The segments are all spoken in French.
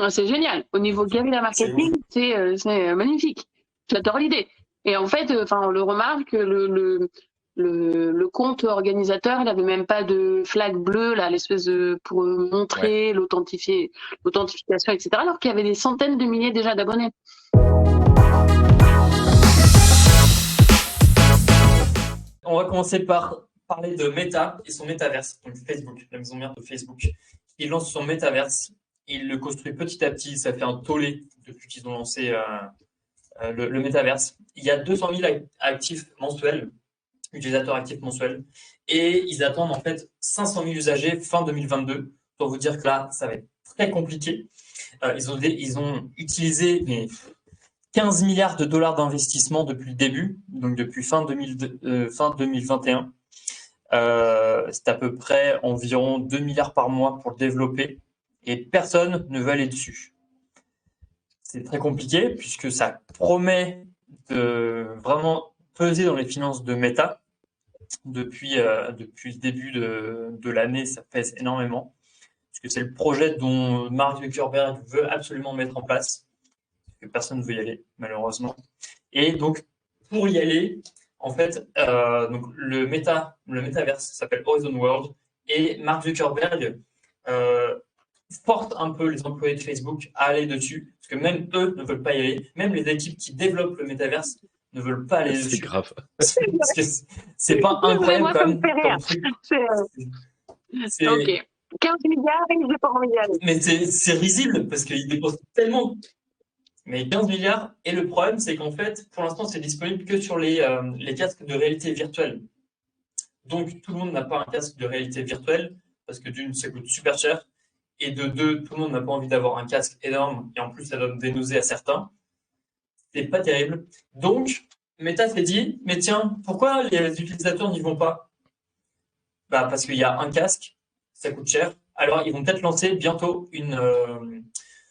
C'est génial. Au niveau guérilla marketing, c'est magnifique. J'adore l'idée. Et en fait, on le remarque, le compte organisateur, il n'avait même pas de flag bleu, là, l'espèce de, pour montrer l'authentification, etc. Alors qu'il y avait des centaines de milliers déjà d'abonnés. On va commencer par parler de Meta et son métaverse, donc Facebook, la maison mère de Facebook. Il lance son métaverse, il le construit petit à petit, ça fait un tollé depuis qu'ils ont lancé le métaverse. Il y a 200 000 actifs mensuels, utilisateurs actifs mensuels, et ils attendent en fait 500 000 usagers fin 2022. Pour vous dire que là, ça va être très compliqué. Ils ont utilisé 15 milliards de dollars d'investissement depuis le début, donc depuis fin 2021. C'est à peu près environ 2 milliards par mois pour le développer et personne ne veut aller dessus. C'est très compliqué puisque ça promet de vraiment peser dans les finances de Meta. Depuis le début de l'année, ça pèse énormément parce que c'est le projet dont Mark Zuckerberg veut absolument mettre en place, que personne ne veut y aller malheureusement. Et donc pour y aller, en fait, donc le métaverse s'appelle Horizon World et Mark Zuckerberg force un peu les employés de Facebook à aller dessus, parce que même eux ne veulent pas y aller, même les équipes qui développent le métaverse ne veulent pas aller dessus. C'est grave. Parce que c'est pas incroyable moi, quand même. Ok. 15 milliards et j'ai pas envie d'y aller. Mais c'est risible parce qu'ils dépensent tellement. Mais 15 milliards, et le problème, c'est qu'en fait, pour l'instant, c'est disponible que sur les casques de réalité virtuelle. Donc, tout le monde n'a pas un casque de réalité virtuelle, parce que d'une, ça coûte super cher, et de deux, tout le monde n'a pas envie d'avoir un casque énorme, et en plus, ça donne des nausées à certains. C'est pas terrible. Donc, Meta s'est dit, mais tiens, pourquoi les utilisateurs n'y vont pas? Parce qu'il y a un casque, ça coûte cher. Alors, ils vont peut-être lancer bientôt une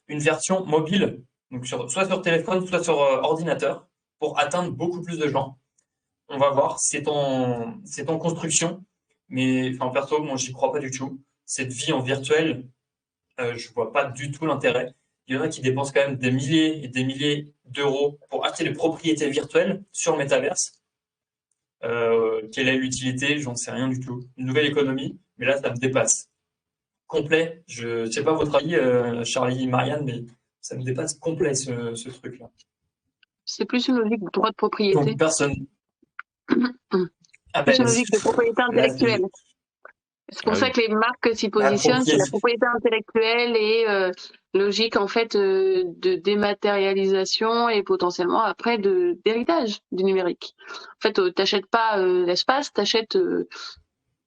version mobile, donc soit sur téléphone, soit sur ordinateur, pour atteindre beaucoup plus de gens. On va voir, c'est en construction, mais en perso, moi, j'y crois pas du tout. Cette vie en virtuel, je vois pas du tout l'intérêt. Il y en a qui dépensent quand même des milliers et des milliers d'euros pour acheter des propriétés virtuelles sur Metaverse. Quelle est l'utilité? J'en sais rien du tout. Une nouvelle économie, mais là, ça me dépasse. Complet. Je sais pas votre avis, Charlie, Marianne, mais ça me dépasse complet ce truc-là. C'est plus une logique de droit de propriété. Donc personne. C'est une logique de propriété intellectuelle. C'est pour ça que les marques s'y positionnent, c'est la propriété intellectuelle et logique en fait de dématérialisation et potentiellement après d'héritage du numérique. En fait, t'achètes pas l'espace, t'achètes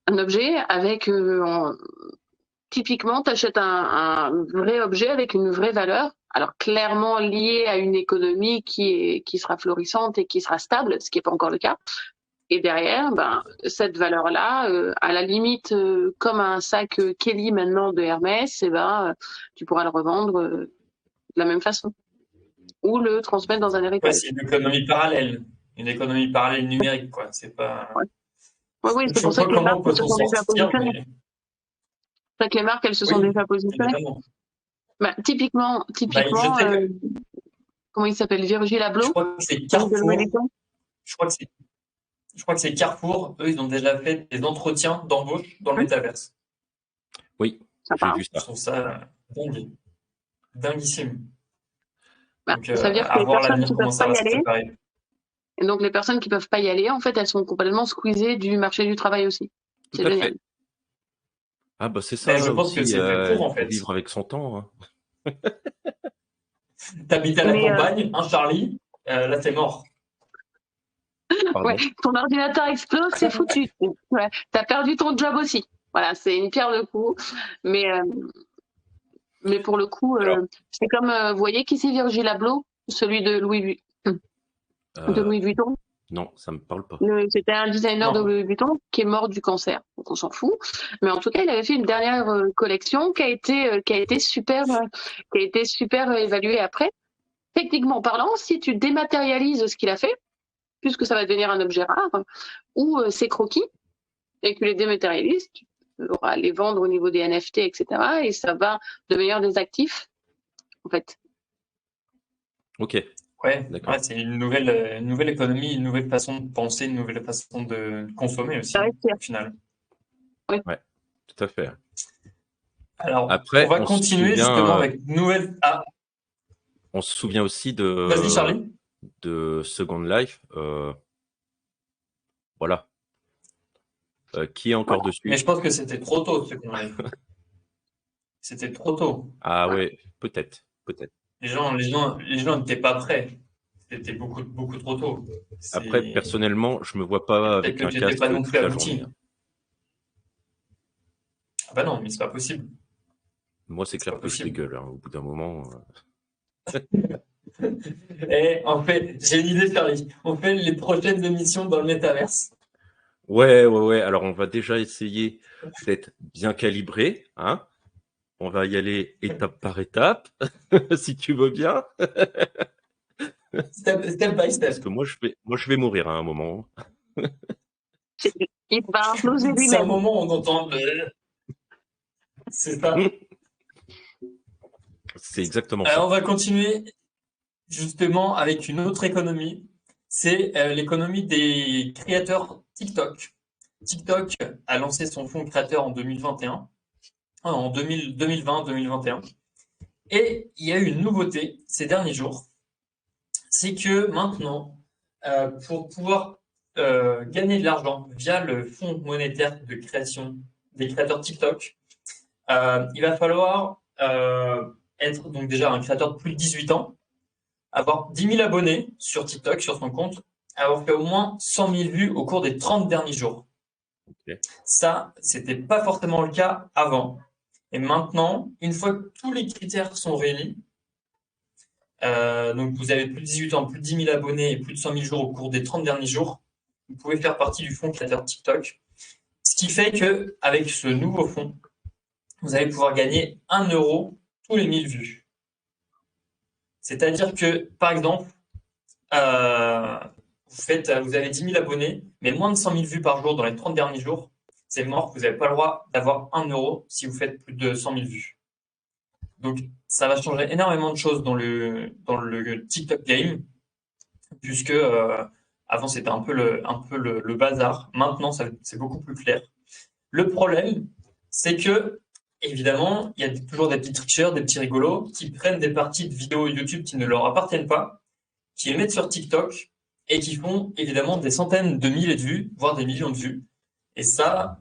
un objet avec typiquement t'achètes un vrai objet avec une vraie valeur. Alors clairement lié à une économie qui sera florissante et qui sera stable, ce qui n'est pas encore le cas. Et derrière, cette valeur-là, à la limite, comme un sac Kelly maintenant de Hermès, tu pourras le revendre de la même façon. Ou le transmettre dans un héritage. Ouais, c'est une économie parallèle. Une économie parallèle numérique, quoi. C'est pas. Oui, c'est pour ça que les marques se sont déjà positionnées. C'est pour ça que les marques, elles se sont déjà positionnées. Typiquement, comment il s'appelle, Virgil Abloh. Je crois que c'est Carrefour. Je crois que c'est Carrefour. Eux, ils ont déjà fait des entretiens d'embauche dans le métaverse. Oui, j'ai vu ça. Je trouve ça dinguissime. Donc, ça veut dire que les personnes qui ne peuvent pas y aller, et donc les personnes qui ne peuvent pas y aller, en fait, elles sont complètement squeezées du marché du travail aussi. C'est génial. Ah c'est ça. Je pense que c'est fait pour, en fait. Vivre avec son temps. T'habites à la campagne, Charlie, là t'es mort. Ouais, ton ordinateur explose, c'est foutu. Ouais, t'as perdu ton job aussi. Voilà, c'est une pierre de coups. Mais pour le coup, c'est comme, vous voyez qui c'est Virgil Abloh, celui de Louis Vuitton. Non, ça me parle pas. C'était un designer de Louis Vuitton qui est mort du cancer, donc on s'en fout. Mais en tout cas, il avait fait une dernière collection qui a été super évaluée après. Techniquement parlant, si tu dématérialises ce qu'il a fait, puisque ça va devenir un objet rare, ou ses croquis, et que tu les dématérialises, tu pourras les vendre au niveau des NFT, etc. Et ça va devenir des actifs en fait. Ok, Ouais, d'accord. c'est une nouvelle économie, une nouvelle façon de penser, une nouvelle façon de consommer aussi, au final. Oui. Ouais, tout à fait. Alors, on Après, va continuer justement avec une nouvelle. Ah, on se souvient aussi vas-y, Charlie. de Second Life. Voilà. Qui est encore dessus? Mais je pense que c'était trop tôt, ce qu'on avait. C'était trop tôt. Ah ouais, peut-être. Les gens n'étaient pas prêts. C'était beaucoup trop tôt. Après, C'est personnellement, je me vois pas peut-être avec que un tu n'étais pas casque non plus toute la journée. abouti. Ah bah non, mais c'est pas possible. Moi, c'est C'est clair pas que je possible. dégueule, hein, au bout d'un moment. Et en fait, j'ai une idée, Charlie. On fait les prochaines émissions dans le métaverse. Ouais. Alors, on va déjà essayer d'être bien calibré, hein. On va y aller étape par étape, si tu veux bien. Step by step. Parce que moi, je vais mourir à un moment. Il va imploser C'est un lui-même. moment où on entend c'est ça. C'est exactement Alors, ça. on va continuer justement avec une autre économie. C'est l'économie des créateurs TikTok. TikTok a lancé son fonds créateur en 2021, en 2020-2021. Et il y a eu une nouveauté ces derniers jours. C'est que maintenant, pour pouvoir gagner de l'argent via le fonds monétaire de création des créateurs TikTok, il va falloir être donc déjà un créateur de plus de 18 ans, avoir 10 000 abonnés sur TikTok, sur son compte, avoir fait au moins 100 000 vues au cours des 30 derniers jours. Okay. Ça, c'était pas forcément le cas avant. Et maintenant, une fois que tous les critères sont réunis, donc vous avez plus de 18 ans, plus de 10 000 abonnés et plus de 100 000 jours au cours des 30 derniers jours, vous pouvez faire partie du fonds créateur TikTok. Ce qui fait que avec ce nouveau fonds, vous allez pouvoir gagner 1 euro tous les 1000 vues. C'est-à-dire que, par exemple, vous avez 10 000 abonnés, mais moins de 100 000 vues par jour dans les 30 derniers jours, c'est mort, vous n'avez pas le droit d'avoir 1 euro si vous faites plus de 100 000 vues. Donc, ça va changer énormément de choses dans le TikTok game, puisque avant c'était un peu le bazar. Maintenant, c'est beaucoup plus clair. Le problème, c'est que évidemment, il y a toujours des petits tricheurs, des petits rigolos qui prennent des parties de vidéos YouTube qui ne leur appartiennent pas, qui les mettent sur TikTok et qui font évidemment des centaines de milliers de vues, voire des millions de vues. Et ça,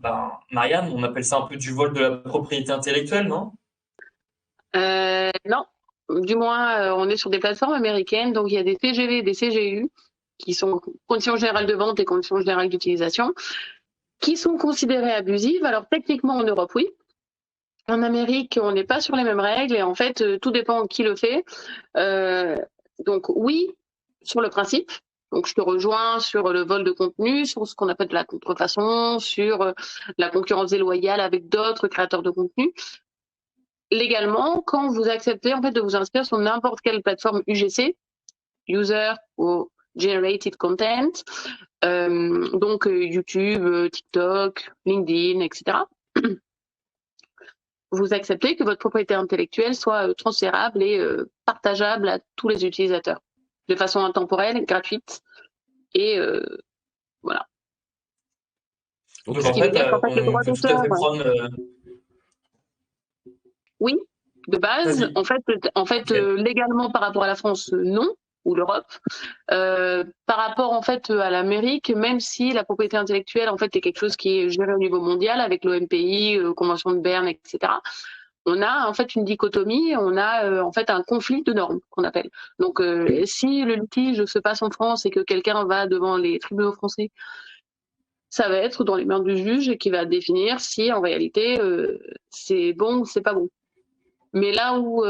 Marianne, on appelle ça un peu du vol de la propriété intellectuelle, non? Non, du moins, on est sur des plateformes américaines, donc il y a des CGV et des CGU, qui sont conditions générales de vente et conditions générales d'utilisation, qui sont considérées abusives. Alors techniquement en Europe, oui. En Amérique, on n'est pas sur les mêmes règles et en fait, tout dépend qui le fait. Donc oui, sur le principe. Donc je te rejoins sur le vol de contenu, sur ce qu'on appelle de la contrefaçon, sur la concurrence déloyale avec d'autres créateurs de contenu. Légalement, quand vous acceptez en fait de vous inscrire sur n'importe quelle plateforme UGC, User ou Generated Content, donc YouTube, TikTok, LinkedIn, etc. Vous acceptez que votre propriété intellectuelle soit transférable et partageable à tous les utilisateurs de façon intemporelle, gratuite et voilà. Donc Ce en qui veut fait, dire qu'en fait le on droit peut tout à d'auteur, fait prendre. oui, de base, Vas-y. en fait, Okay. légalement par rapport à la France, non, ou l'Europe. Par rapport en fait à l'Amérique, même si la propriété intellectuelle en fait est quelque chose qui est géré au niveau mondial avec l'OMPI, Convention de Berne, etc. On a en fait une dichotomie, on a en fait un conflit de normes qu'on appelle. Donc si le litige se passe en France et que quelqu'un va devant les tribunaux français, ça va être dans les mains du juge qui va définir si en réalité c'est bon ou c'est pas bon. Mais là où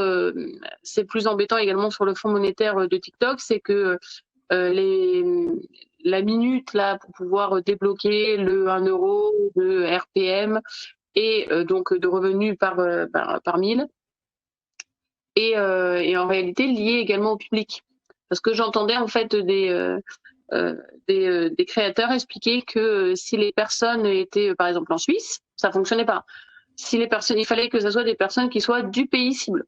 c'est plus embêtant également sur le fonds monétaire de TikTok, c'est que la minute là pour pouvoir débloquer le 1 euro de RPM et donc de revenus par 1000 et en réalité lié également au public. Parce que j'entendais en fait des créateurs expliquer que si les personnes étaient par exemple en Suisse, ça fonctionnait pas. Si les personnes, il fallait que ce soit des personnes qui soient du pays cible.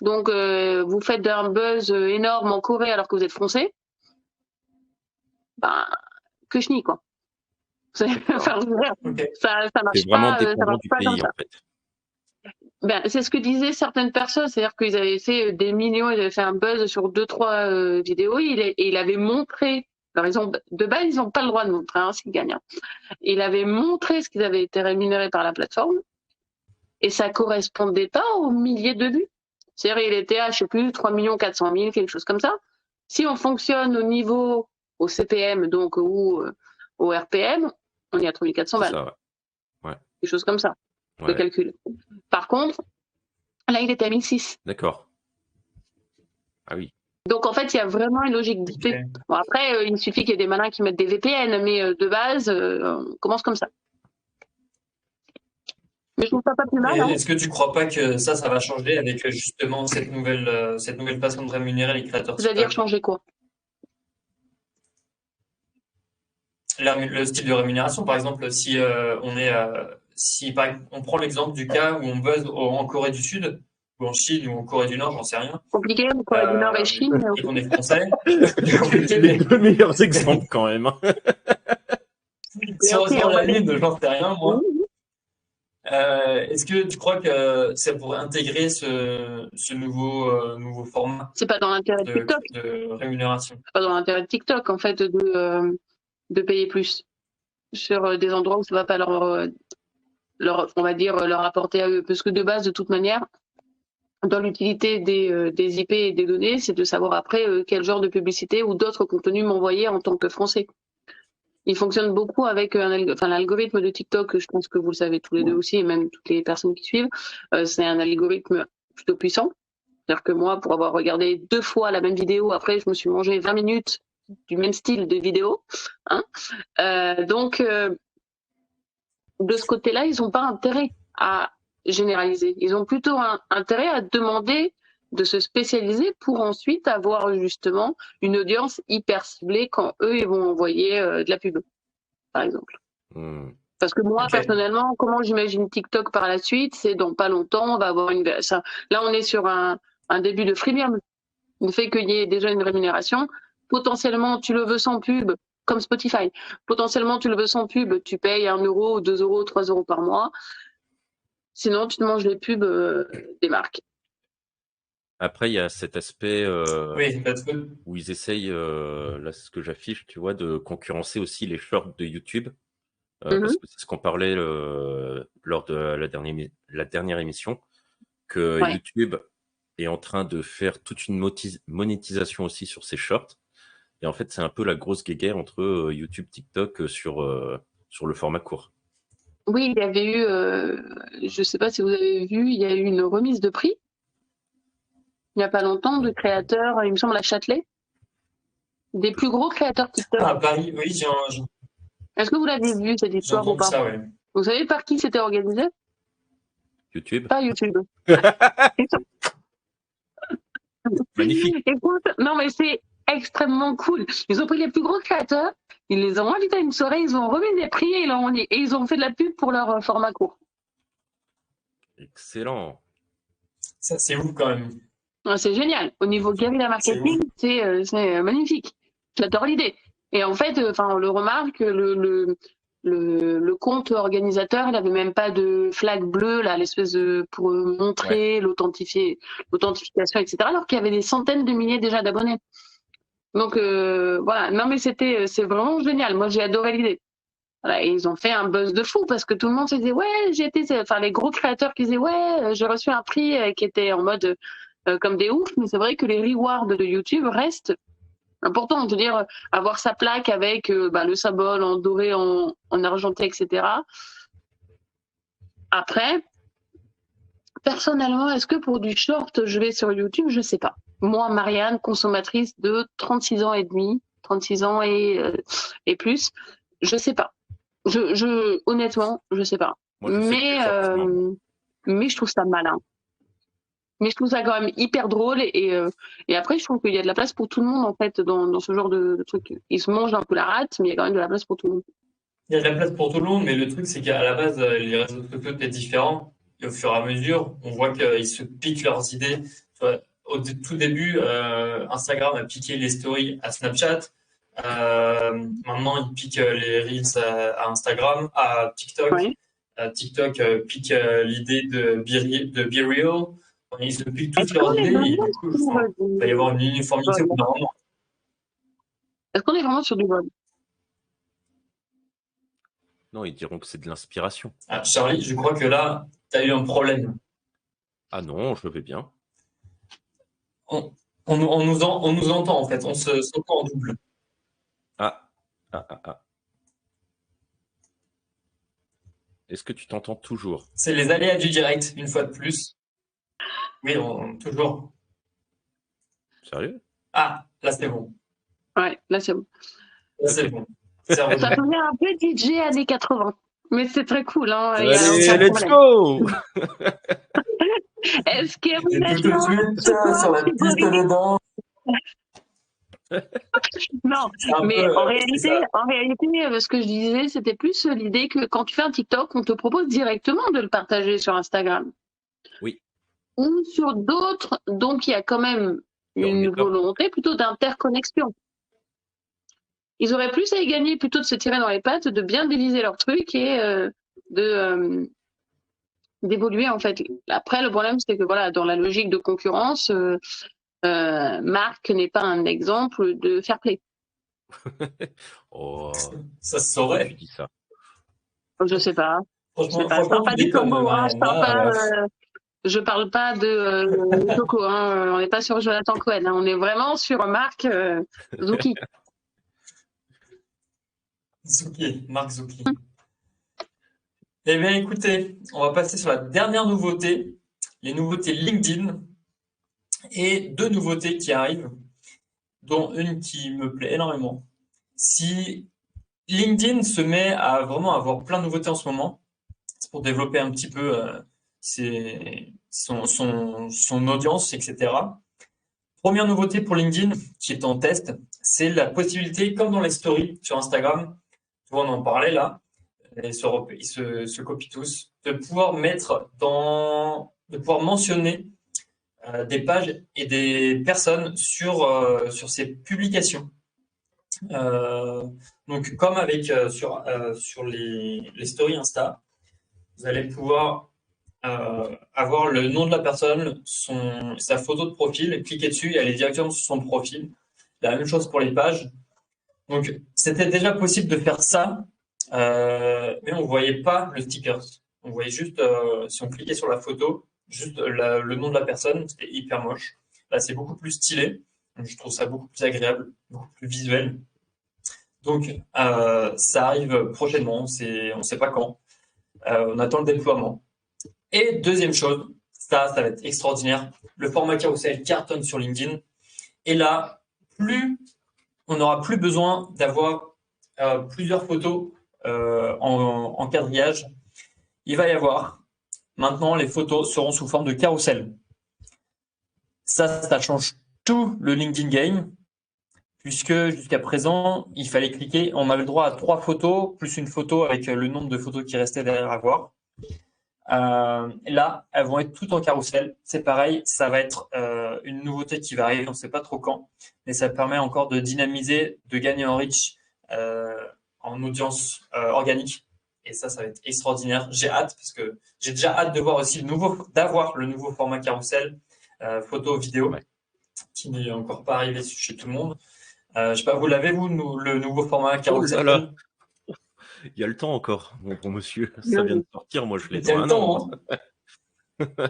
Donc, vous faites un buzz énorme en Corée alors que vous êtes français. Ben, que chenille, quoi. Enfin, Ok. ça C'est marche vraiment pas, ça dépendant marche du pas comme pays, ça. en fait. Ben, c'est ce que disaient certaines personnes, c'est-à-dire qu'ils avaient fait des millions, ils avaient fait un buzz sur 2-3 vidéos, et il avait montré, alors de base, ils n'ont pas le droit de montrer s'ils gagnent. Il avait montré ce qu'ils avaient été rémunérés par la plateforme, et ça correspondait pas aux milliers de vues. C'est-à-dire il était à, je sais plus, 3 400 000, quelque chose comme ça. Si on fonctionne au niveau, au CPM, donc, ou au RPM, on est à 3 400 C'est balles, ça, ouais. quelque chose comme ça, le Ouais, calcul. Par contre, là, il était à 1006. d'accord. Ah oui. Donc en fait, il y a vraiment une logique d'IP. Ok. Bon, après, il suffit qu'il y ait des malins qui mettent des VPN, mais de base, on commence comme ça. Mais je trouve ça pas plus mal. Et est-ce que tu crois pas que ça va changer avec justement cette nouvelle façon de rémunérer les créateurs C'est-à-dire TikTok? changer quoi? Le style de rémunération, par exemple, on prend l'exemple du cas où on buzz en Corée du Sud, ou en Chine, ou en Corée du Nord, j'en sais rien, Compliqué, Corée du Nord et Chine, mais et ok. qu'on est français, C'est compliqué, les deux meilleurs exemples quand même, hein. Mais si on ok, ressort on va la dire. Lune, j'en sais rien, moi. Oui. Est-ce que tu crois que ça pourrait intégrer ce nouveau format C'est pas dans l'intérêt de TikTok. de rémunération? C'est pas dans l'intérêt de TikTok, en fait, de payer plus sur des endroits où ça va pas on va dire, leur apporter à eux. Parce que de base, de toute manière, dans l'utilité des IP et des données, c'est de savoir après quel genre de publicité ou d'autres contenus m'envoyer en tant que Français. Il fonctionne beaucoup avec l'algorithme de TikTok, je pense que vous le savez tous les deux aussi, et même toutes les personnes qui suivent. C'est un algorithme plutôt puissant. C'est-à-dire que moi, pour avoir regardé 2 fois la même vidéo, après, je me suis mangé 20 minutes du même style de vidéo. Hein. Donc, de ce côté-là, ils n'ont pas intérêt à généraliser. Ils ont plutôt intérêt à demander de se spécialiser pour ensuite avoir justement une audience hyper ciblée quand eux, ils vont envoyer de la pub, par exemple. Parce que moi, Ok. personnellement, comment j'imagine TikTok par la suite, c'est dans pas longtemps, on va avoir là, on est sur un début de freemium. Le fait qu'il y ait déjà une rémunération, potentiellement, tu le veux sans pub, comme Spotify. Potentiellement, tu le veux sans pub, tu payes 1 euro, 2 euros, 3 euros par mois. Sinon, tu te manges les pubs des marques. Après, il y a cet aspect Oui, parce que où ils essayent, là, c'est ce que j'affiche, tu vois, de concurrencer aussi les shorts de YouTube. Parce que c'est ce qu'on parlait lors de la dernière émission, que Ouais. YouTube est en train de faire toute une monétisation aussi sur ses shorts. Et en fait, c'est un peu la grosse guéguerre entre YouTube, TikTok sur le format court. Oui, il y avait eu, je ne sais pas si vous avez vu, il y a eu une remise de prix il n'y a pas longtemps de créateurs, il me semble à Châtelet, des plus gros créateurs TikTok. à Paris, oui, Est-ce que vous l'avez vu cette j'ai histoire ou entendu pas? ça, ouais. Vous savez par qui c'était organisé? YouTube. Pas YouTube. Magnifique. Écoute, non mais c'est extrêmement cool. Ils ont pris les plus gros créateurs, ils les ont invités à une soirée, ils ont remis des prix et ils ont fait de la pub pour leur format court. Excellent. Ça, c'est ouf quand même. C'est génial. Au niveau guérilla marketing, c'est magnifique. J'adore l'idée. Et en fait, on le remarque, le compte organisateur, il n'avait même pas de flag bleu, là, l'espèce de pour montrer l'authentification, etc. Alors qu'il y avait des centaines de milliers déjà d'abonnés. Donc voilà. Non mais c'est vraiment génial. Moi j'ai adoré l'idée. Voilà, et ils ont fait un buzz de fou parce que tout le monde se disait ouais, les gros créateurs qui disaient ouais, j'ai reçu un prix qui était en mode comme des oufs, mais c'est vrai que les rewards de YouTube restent importants. Je veux dire, avoir sa plaque avec le symbole en doré, en argenté, etc. Après, personnellement, est-ce que pour du short, je vais sur YouTube? Je sais pas. Moi, Marianne, consommatrice de 36 ans et demi, 36 ans et plus, je sais pas. Honnêtement, je sais pas. Moi, je sais que les shorts, non. Mais je trouve ça malin. Mais je trouve ça quand même hyper drôle et après je trouve qu'il y a de la place pour tout le monde en fait dans ce genre de truc. Ils se mangent un peu la rate, mais il y a quand même de la place pour tout le monde. Il y a de la place pour tout le monde, mais le truc, c'est qu'à la base, les réseaux sociaux étaient différents. Et au fur et à mesure, on voit qu'ils se piquent leurs idées Tout début, Instagram a piqué les stories à Snapchat. Maintenant, il pique les Reels à Instagram, à TikTok. Oui. TikTok pique l'idée de Be Real. Ils se piquent toutes Est-ce qu'on leurs est idées et vraiment du coup, sur il va y avoir une du uniformité au vol? bout d'un moment. Est-ce qu'on est vraiment sur du vol? Non, ils diront que c'est de l'inspiration. Ah, Charlie, je crois que là, tu as eu un problème. Ah non, je vais bien. On nous entend en fait, on s'entend en double. Ah. Est-ce que tu t'entends toujours? C'est les aléas du direct, une fois de plus. Oui, toujours. Sérieux? Ah, là c'est bon. Ouais, là c'est bon. Là c'est Ok. bon. C'est revenu. Ça faisait un peu DJ années 80. Mais c'est très cool, hein. Il y a Allez, aucun let's problème. go! Est-ce que Et vous êtes tout de là? suite, Support, sur la piste Fibori? de danse. Non, C'est un mais peu, en c'est ça. réalité, ce que je disais, c'était plus l'idée que quand tu fais un TikTok, on te propose directement de le partager sur Instagram. Oui. Ou sur d'autres, donc il y a quand même Sur une Meta. volonté plutôt d'interconnexion. Ils auraient plus à y gagner plutôt de se tirer dans les pattes, de bien déliser leur truc et d'évoluer en fait. Après, le problème, c'est que voilà, dans la logique de concurrence, Marc n'est pas un exemple de fair play. Oh, Ça se pourquoi tu saurait. dis ça? Je sais pas. Je sais pas. Je Franchement, parle pas tu du déconnes, Congo, hein. Mariana. Je parle pas de Coco, hein. On n'est pas sur Jonathan Cohen, hein. On est vraiment sur Marc Zouki. Zouki, Marc Zouki. Eh bien, écoutez, on va passer sur la dernière nouveauté, les nouveautés LinkedIn, et deux nouveautés qui arrivent, dont une qui me plaît énormément. Si LinkedIn se met à vraiment avoir plein de nouveautés en ce moment, c'est pour développer un petit peu son audience, etc. Première nouveauté pour LinkedIn qui est en test, c'est la possibilité, comme dans les stories sur Instagram, tu vois, on en parlait là, ils se copient tous, de pouvoir de pouvoir mentionner des pages et des personnes sur ces publications. Donc, comme avec sur les stories Insta, vous allez pouvoir avoir le nom de la personne, sa photo de profil, cliquer dessus et aller directement sur son profil. La même chose pour les pages. Donc, c'était déjà possible de faire ça, mais on ne voyait pas le sticker. On voyait juste, si on cliquait sur la photo, juste le nom de la personne, c'était hyper moche. Là, c'est beaucoup plus stylé. Je trouve ça beaucoup plus agréable, beaucoup plus visuel. Donc, ça arrive prochainement, on ne sait pas quand. On attend le déploiement. Et deuxième chose, ça va être extraordinaire. Le format carousel cartonne sur LinkedIn. Et là, on n'aura plus besoin d'avoir plusieurs photos en quadrillage. Il va y avoir, maintenant, les photos seront sous forme de carrousel. Ça change tout le LinkedIn game, puisque jusqu'à présent, il fallait cliquer. On avait le droit à 3 photos, plus une photo avec le nombre de photos qui restaient derrière à voir. Là, elles vont être toutes en carrousel. C'est pareil, ça va être une nouveauté qui va arriver, on ne sait pas trop quand, mais ça permet encore de dynamiser, de gagner en reach, en audience organique. Et ça va être extraordinaire. J'ai hâte, parce que j'ai déjà hâte de voir aussi d'avoir le nouveau format carrousel, photo, vidéo, Ouais. qui n'est encore pas arrivé chez tout le monde. Je sais pas, vous l'avez, vous, le nouveau format carrousel? Oh là là. Il y a le temps encore, mon bon monsieur. Ça vient de sortir, moi je l'ai Il y a dans le un temps, an. hein.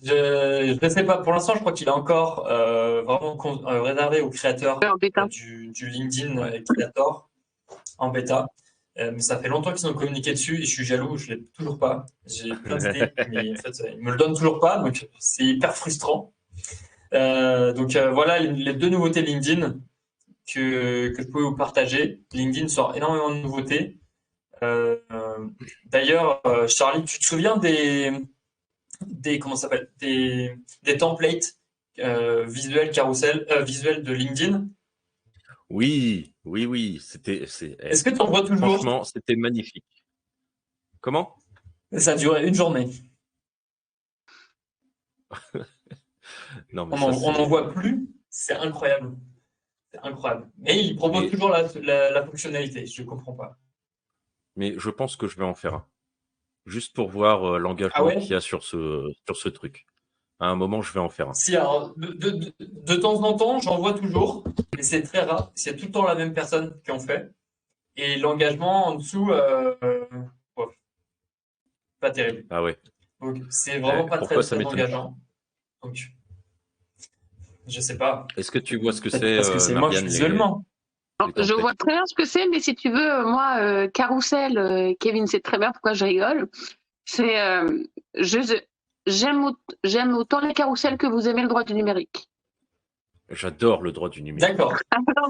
Je ne sais pas, pour l'instant, je crois qu'il est encore vraiment réservé aux créateurs En bêta. du LinkedIn Creator en bêta. Mais ça fait longtemps qu'ils ont communiqué dessus et je suis jaloux, je ne l'ai toujours pas. J'ai plein d'idées, mais en fait, ils ne me le donnent toujours pas, donc c'est hyper frustrant. Donc voilà les deux nouveautés LinkedIn que je pouvais vous partager. LinkedIn sort énormément de nouveautés. D'ailleurs, Charlie, tu te souviens comment ça s'appelle, des templates visuels visuels de LinkedIn? Oui. Est-ce que tu en vois toujours? Franchement, c'était magnifique. Comment? Ça a duré une journée. Non, mais On ça, n'en voit plus. C'est incroyable. C'est incroyable. Mais il propose mais, toujours la fonctionnalité. Je ne comprends pas. mais je pense que je vais en faire un. Juste pour voir Ah l'engagement ouais? qu'il y a sur ce truc. À un moment, je vais en faire un. Si, alors, de temps en temps, j'en vois toujours, mais c'est très rare. C'est tout le temps la même personne qui en fait. Et l'engagement en dessous, bof, pas terrible. Ah ouais. Donc, c'est vraiment pas Pourquoi très, ça très m'étonne pas? engageant. Donc, je sais pas. Est-ce que tu vois ce que Peut-être c'est, parce que c'est moche Marianne, visuellement. les Je vois templates? très bien ce que c'est, mais si tu veux, moi, Carrousel, Kevin sait très bien pourquoi je rigole. C'est, je, j'aime autant les carousels que vous aimez le droit du numérique. J'adore le droit du numérique. D'accord. Alors,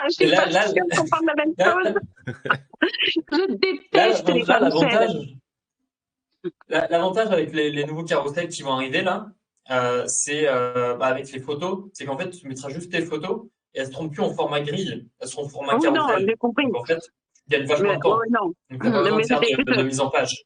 je Et suis pas sûre qu'on parle de la même chose. Je déteste les carousels. l'avantage, l'avantage avec les nouveaux carousels qui vont arriver là, c'est avec les photos, c'est qu'en fait, tu mettras juste tes photos et elles ne seront plus en format grille, elles seront en format Ah oui, non, j'ai carrousel. compris. Donc en fait, tu gagnes vachement Mais, de oh, temps. non. Donc tu n'as pas besoin de Mais faire de écoute, mise en page.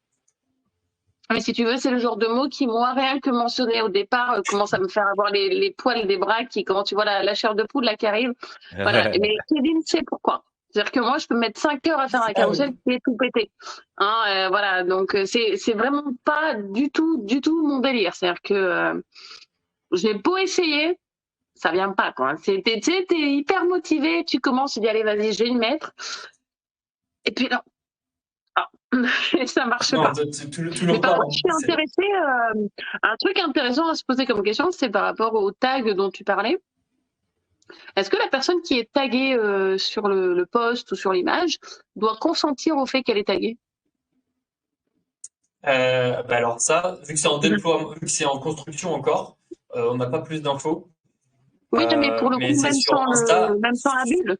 mais si tu veux, c'est le genre de mots qui, moi, rien que mentionné au départ, commence à me faire avoir les poils des bras qui, quand tu vois la chair de poule là qui arrive. Voilà. Mais Kevin sait pourquoi. C'est-à-dire que moi, je peux mettre 5 heures à faire un Ah carrousel oui. qui est tout pété. Hein, voilà. Donc, c'est vraiment pas du tout mon délire. C'est-à-dire que j'ai beau essayer, ça vient pas, quoi. Tu sais, t'es hyper motivé, tu commences, tu dis, allez, vas-y, je vais y mettre. Et puis, non. Ah. Ça marche Non, pas. Mais toujours par pas. contre, Hein. je suis intéressée. Un truc intéressant à se poser comme question, c'est par rapport au tag dont tu parlais. Est-ce que la personne qui est taguée sur le post ou sur l'image doit consentir au fait qu'elle est taguée? Alors ça, vu que c'est en déploiement, vu que c'est en construction encore, on n'a pas plus d'infos. Oui, mais pour le Mais coup, c'est même sur Insta. même sans la bulle,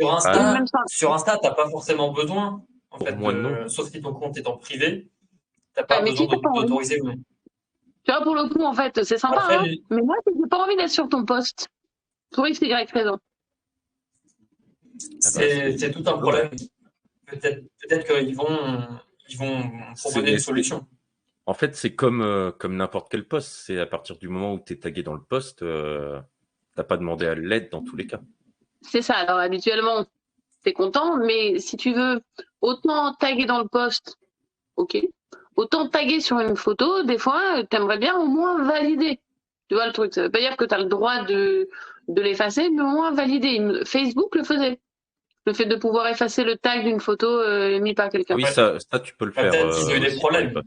Ah, même sans. Sur Insta, t'as pas forcément besoin, en pour fait, moi, non. sauf si ton compte est en privé, t'as Ouais, pas mais besoin si t'as pas envie, d'autoriser ou non. tu vois, pour le coup, en fait, c'est sympa, Après, hein. Mais moi, j'ai pas envie d'être sur ton post. Pour X, Y raison. Ah bah, c'est tout un c'est dommage. problème. Peut-être qu'ils vont proposer une solution. En fait, c'est comme n'importe quel poste. C'est à partir du moment où tu es tagué dans le poste, t'as pas demandé à l'aide dans tous les cas. C'est ça. Alors, habituellement, t'es content, mais si tu veux, autant taguer dans le post, ok. Autant taguer sur une photo, des fois, t'aimerais bien au moins valider. Tu vois le truc, ça veut pas dire que tu as le droit de l'effacer, mais au moins valider. Facebook le faisait. Le fait de pouvoir effacer le tag d'une photo mis par quelqu'un. Oui, Ouais. ça tu peux le faire Peut-être qu'ils ont eu des aussi dans les problèmes. posts.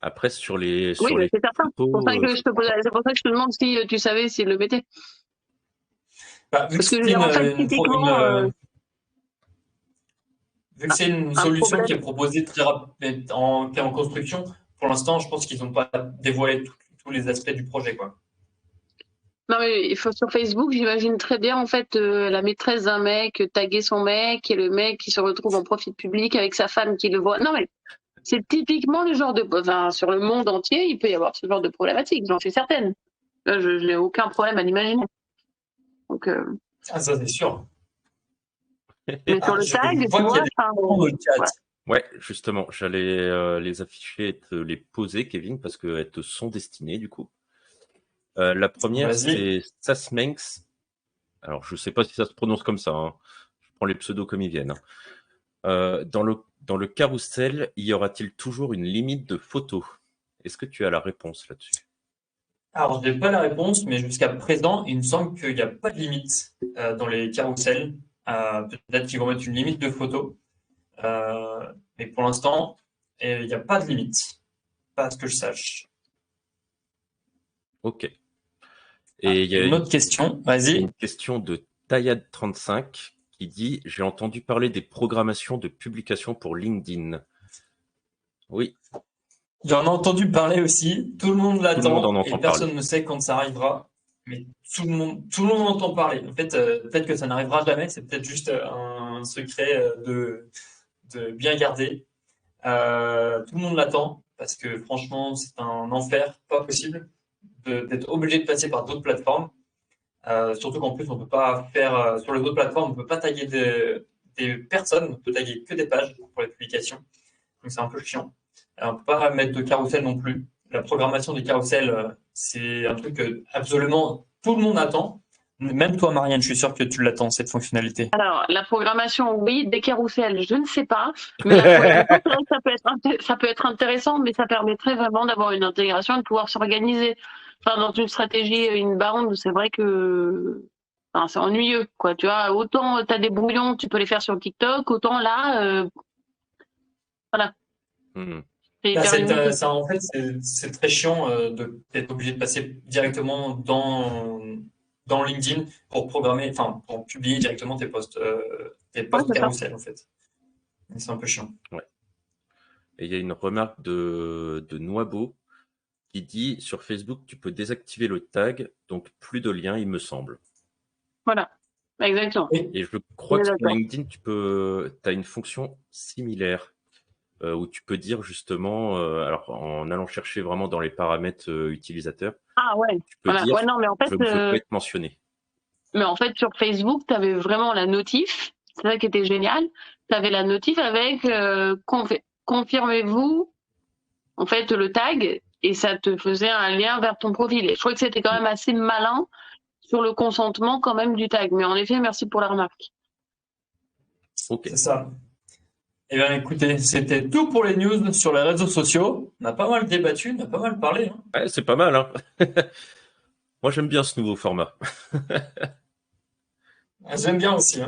Après, sur les, Oui, sur mais les c'est certain. C'est pour photos, ça que je je te crois pose, pas. c'est pour ça que je te demande si tu savais s'il le mettait. Vu que Parce que c'est en fait, typiquement, vu que c'est une un solution qui problème. est proposée très rapidement, qui est en construction, pour l'instant, je pense qu'ils n'ont pas dévoilé tous les aspects du projet, quoi. Non, mais il faut sur Facebook, j'imagine très bien en fait la maîtresse d'un mec taguer son mec et le mec qui se retrouve en profil public avec sa femme qui le voit. Non, mais c'est typiquement le genre de. Enfin, sur le monde entier, il peut y avoir ce genre de problématique, j'en suis certaine. Là, je n'ai aucun problème à l'imaginer. Donc, Ah, ça, c'est sûr. mais sur Ah, le je tag, tu vois qu'il y vois, a des enfin, questions dans le chat. voilà. Ouais, justement, j'allais les afficher et te les poser, Kevin, parce qu'elles te sont destinées, du coup. La première, Vas-y. c'est Sasmenx. Alors, je sais pas si ça se prononce comme ça, hein. Je prends les pseudos comme ils viennent, hein. Dans le carrousel, y aura-t-il toujours une limite de photos? Est-ce que tu as la réponse là-dessus? Alors, je n'ai pas la réponse, mais jusqu'à présent, il me semble qu'il n'y a pas de limite dans les carousels. Peut-être qu'ils vont mettre une limite de photos. Mais pour l'instant, il n'y a pas de limite. Pas à ce que je sache. Ok. Et il y a Une autre question, une vas-y. question de Tayad35 qui dit: J'ai entendu parler des programmations de publication pour LinkedIn. Oui, J'en ai entendu parler aussi. Tout le monde tout le monde en l'attend et entend parler. personne ne sait quand ça arrivera. Mais tout le monde en entend parler. En fait, peut-être que ça n'arrivera jamais. C'est peut-être juste un secret de bien garder. Tout le monde l'attend parce que franchement, c'est un enfer, pas possible d'être obligé de passer par d'autres plateformes. Surtout qu'en plus, on peut pas faire sur les autres plateformes, on peut pas taguer des personnes, on peut taguer que des pages pour les publications. Donc c'est un peu chiant. On peut pas mettre de carrousel non plus. La programmation des carousels, C'est un truc que absolument tout le monde attend. Même toi, Marianne, je suis sûr que tu l'attends, cette fonctionnalité. Alors, la programmation, oui, des carousels, je ne sais pas. Mais la programmation, c'est vrai que ça peut être intéressant, mais ça permettrait vraiment d'avoir une intégration et de pouvoir s'organiser. Enfin, dans une stratégie inbound, c'est vrai que enfin, c'est ennuyeux, quoi. Tu vois, autant tu as des brouillons, tu peux les faire sur TikTok, autant là, voilà. Hmm. C'est Là, hyper limité. en fait, c'est très chiant d'être obligé de passer directement dans LinkedIn pour programmer, enfin, pour publier directement tes Ouais, posts c'est ça. carousel, en fait. Et c'est un peu chiant. Ouais. Et il y a une remarque de Noibo qui dit sur Facebook, tu peux désactiver le tag, donc plus de liens, il me semble. Voilà. Exactement. Oui. Et je crois On est que sur d'accord. LinkedIn, as une fonction similaire où tu peux dire justement, alors en allant chercher vraiment dans les paramètres utilisateurs, Ah ouais. tu peux Voilà. dire Ouais, non, mais en fait, je ne veux pas être mentionné. sur Facebook, tu avais vraiment la notif. C'est ça qui était génial. Tu avais la notif avec confirmez-vous en fait le tag et ça te faisait un lien vers ton profil. Et je trouvais que c'était quand même assez malin sur le consentement quand même du tag. Mais en effet, merci pour la remarque. Ok. C'est ça. Eh bien, écoutez, c'était tout pour les news sur les réseaux sociaux. On a pas mal débattu, on a pas mal parlé, hein. Ouais, c'est pas mal, hein. Moi, j'aime bien ce nouveau format. J'aime bien aussi, hein.